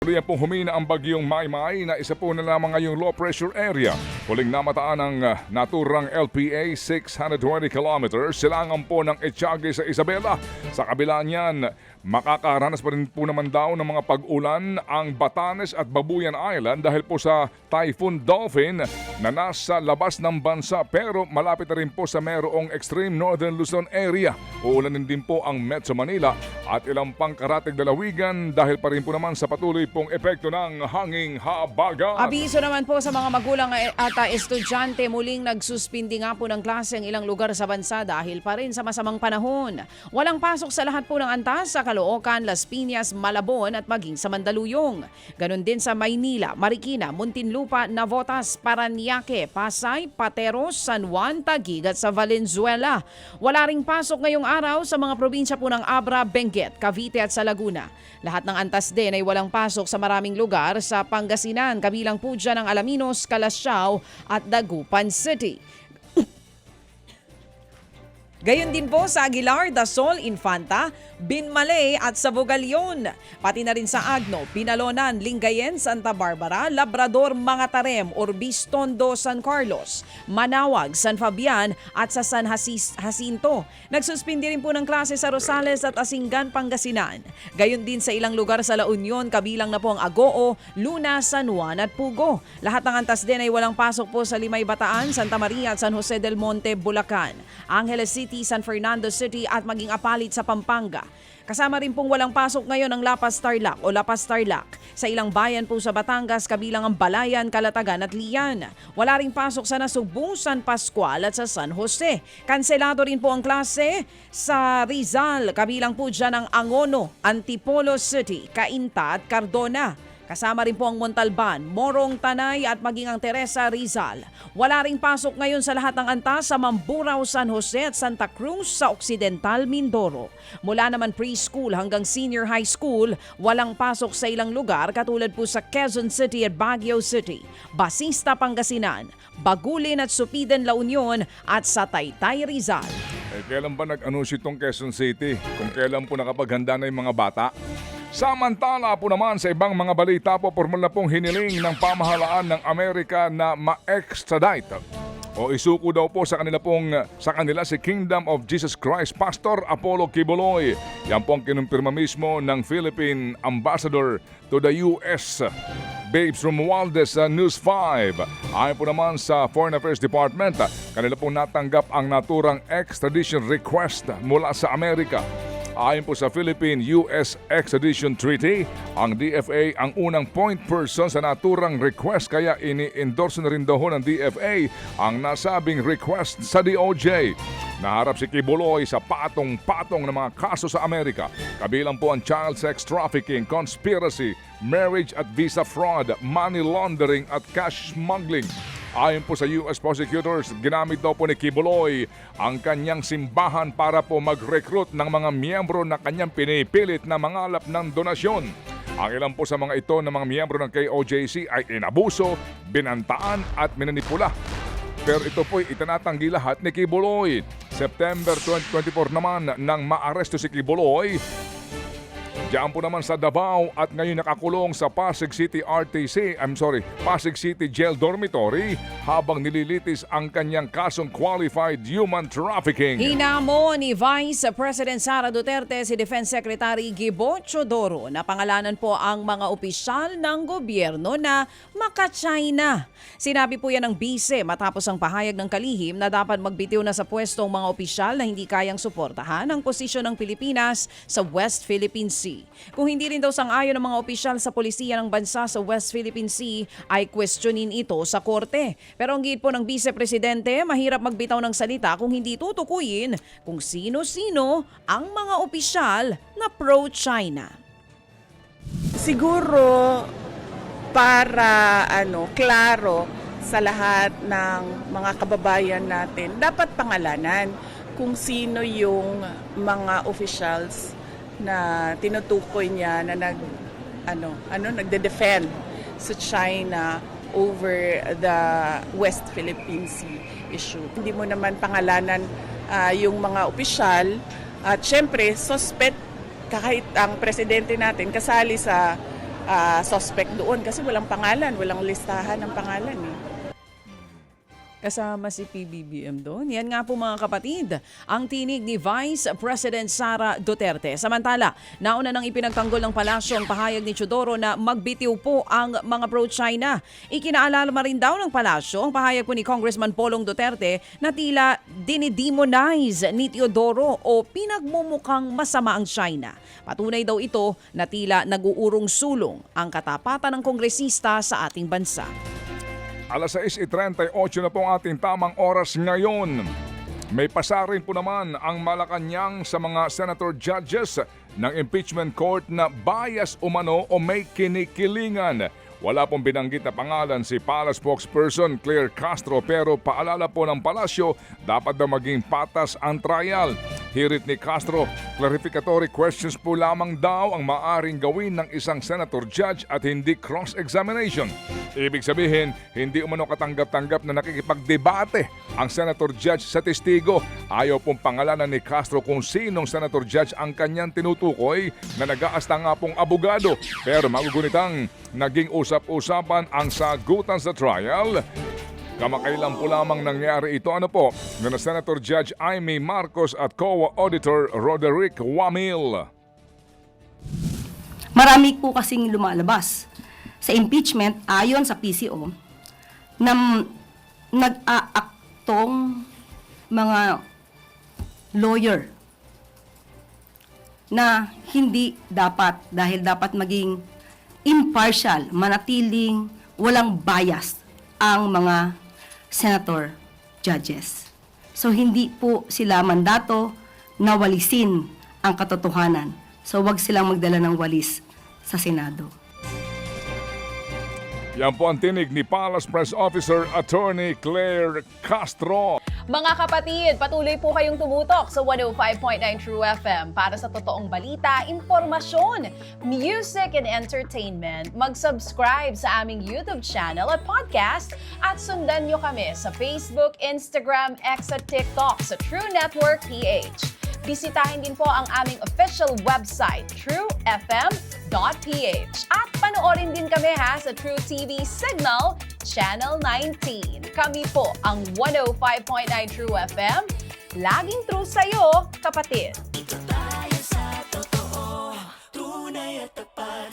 Tuloy pong humina ang bagyong Maymay na isa po na lamang ngayong low pressure area. Huling namataan ng naturang LPA 620 kilometers silangan po ng Etiague sa Isabela. Sa kabila niyan, makakaranas pa rin po naman daw ng mga pag-ulan ang Batanes at Babuyan Island dahil po sa Typhoon Dolphin na nasa labas ng bansa pero malapit na rin po sa merong extreme northern Luzon area. Uulanin din po ang Metro Manila at ilang pang karatig lalawigan dahil pa rin po naman sa patuloy pong epekto ng hanging habagat. Abiso naman po sa mga magulang at estudyante, muling nagsuspindi nga po ng klase ang ilang lugar sa bansa dahil pa rin sa masamang panahon. Walang pasok sa lahat po ng antas sa Caloocan, Las Piñas, Malabon at maging sa Mandaluyong. Ganon din sa Maynila, Marikina, Muntinlupa, Navotas, Parañaque, Pasay, Pateros, San Juan, Taguig at sa Valenzuela. Wala ring pasok ngayong araw sa mga probinsya po ng Abra, Benguet, Cavite at sa Laguna. Lahat ng antas din ay walang pasok sa maraming lugar sa Pangasinan, kabilang po dyan ang Alaminos, Calasiao at Dagupan City. Gayon din po sa Aguilar, Dasol, Infanta, Binmalay at sa Bogalion. Pati na rin sa Agno, Pinalonan, Lingayen, Santa Barbara, Labrador, Mangatarem, Orbis, Tondo, San Carlos, Manawag, San Fabian at sa San Jacinto. Nagsuspindi rin po ng klase sa Rosales at Asingan, Pangasinan. Gayon din sa ilang lugar sa La Union, kabilang na po ang Agoo, Luna, San Juan at Pugo. Lahat ng antas din ay walang pasok po sa Limay, Bataan, Santa Maria at San Jose del Monte, Bulacan, Angeles City, San Fernando City at maging Apalit sa Pampanga. Kasama rin pong walang pasok ngayon ang Lapas Tarlac o Lapas Tarlac. Sa ilang bayan po sa Batangas, kabilang ang Balayan, Calatagan at Lian. Wala ring pasok sa Nasugbu, San Pascual at sa San Jose. Kanselado rin po ang klase sa Rizal, kabilang po dyan ang Angono, Antipolo City, Cainta at Cardona. Kasama rin po ang Montalban, Morong, Tanay at maging ang Teresa, Rizal. Wala ring pasok ngayon sa lahat ng antas sa Mamburao, San Jose at Santa Cruz sa Occidental, Mindoro. Mula naman preschool hanggang senior high school, walang pasok sa ilang lugar katulad po sa Quezon City at Baguio City, Basista, Pangasinan, Bagulin at Supiden, La Union at sa Taytay, Rizal. Kailan ba nag-anunsyo itong Quezon City? Kung kailan po nakapaghanda na yung mga bata? Samantala po naman sa ibang mga balita po, formal na pong hiniling ng pamahalaan ng Amerika na ma-extradite o isuko daw po sa kanila si Kingdom of Jesus Christ Pastor Apollo Quiboloy. Yan po ang kinumpirma mismo ng Philippine Ambassador to the US. Babes Romualdez sa News 5. Ayon po naman sa Foreign Affairs Department, kanila pong natanggap ang naturang extradition request mula sa Amerika. Ayon po sa Philippine-US Extradition Treaty, ang DFA ang unang point person sa naturang request kaya ini-endorse na rin daw ng DFA ang nasabing request sa DOJ. Naharap si Quiboloy sa patong-patong ng mga kaso sa Amerika. Kabilang po ang child sex trafficking, conspiracy, marriage at visa fraud, money laundering at cash smuggling. Ayon po sa US prosecutors, ginamit daw po ni Quiboloy ang kanyang simbahan para po mag-recruit ng mga miyembro na kanyang pinipilit na mangalap ng donasyon. Ang ilan po sa mga ito na mga miyembro ng KOJC ay inabuso, binantaan at minanipula. Pero ito po'y itinatanggi lahat ni Quiboloy. September 2024 naman nang maaresto si Quiboloy, diyan po naman sa Davao at ngayon nakakulong sa Pasig City Pasig City Jail Dormitory habang nililitis ang kanyang kasong qualified human trafficking. Hinamo ni Vice President Sara Duterte si Defense Secretary Gibo Chodoro na pangalanan po ang mga opisyal ng gobyerno na maka-China. Sinabi po yan ng bise matapos ang pahayag ng kalihim na dapat magbitiw na sa pwestong mga opisyal na hindi kayang suportahan ang posisyon ng Pilipinas sa West Philippine Sea. Kung hindi rin daw sang-ayon ng mga opisyal sa polisiya ng bansa sa West Philippine Sea, ay questionin ito sa korte. Pero ang giit po ng Vice-Presidente, mahirap magbitaw ng salita kung hindi tutukuyin kung sino-sino ang mga opisyal na pro-China. Siguro para klaro sa lahat ng mga kababayan natin, dapat pangalanan kung sino yung mga officials na tinutukoy niya na nagde-defend sa China over the West Philippine Sea issue. Hindi mo naman pangalanan yung mga opisyal at syempre suspect kahit ang presidente natin kasali sa suspect doon kasi walang pangalan, walang listahan ng pangalan eh. Kasama si PBBM doon. Yan nga po mga kapatid, ang tinig ni Vice President Sara Duterte. Samantala, nauna nang ipinagtanggol ng palasyo ang pahayag ni Teodoro na magbitiw po ang mga pro-China. Ikinaalala rin daw ng palasyo ang pahayag po ni Congressman Polong Duterte na tila dinidemonize ni Teodoro o pinagmumukhang masama ang China. Patunay daw ito na tila nag-uurong sulong ang katapatan ng kongresista sa ating bansa. Alas 6:38 na po ang ating tamang oras ngayon. May pasarin po naman ang Malacanang sa mga senator judges ng impeachment court na bias umano o may kinikilingan. Wala pong binanggit na pangalan si Palace spokesperson Claire Castro pero paalala po ng palasyo dapat daw maging patas ang trial. Hirit ni Castro, clarificatory questions po lamang daw ang maaring gawin ng isang senator judge at hindi cross-examination. Ibig sabihin, hindi umano katanggap-tanggap na nakikipagdebate ang senator judge sa testigo. Ayaw pong pangalanan ni Castro kung sinong senator judge ang kanyang tinutukoy na nag-aasta nga pong abogado. Pero magugunitang naging usap-usapan ang sagutan sa trial. Kamakailan po lamang nangyari ito na Senator Judge Amy Marcos at COA Auditor Roderick Wamil. Marami po kasing lumalabas sa impeachment ayon sa PCO na nag-aaktong mga lawyer na hindi dapat dahil dapat maging impartial, manatiling walang bias ang mga senator judges. So hindi po sila mandato na walisin ang katotohanan. So wag silang magdala ng walis sa Senado. Yan po ang tinig ni Palace Press Officer Attorney Claire Castro. Mga kapatid, patuloy po kayong tumutok sa 105.9 True FM para sa totoong balita, impormasyon, music and entertainment. Mag-subscribe sa aming YouTube channel at podcast at sundan nyo kami sa Facebook, Instagram, X at TikTok sa True Network PH. Bisitahin din po ang aming official website, truefm.ph. At panoorin din kami sa True TV Signal, Channel 19. Kami po ang 105.9 True FM. Laging true sa'yo, kapatid.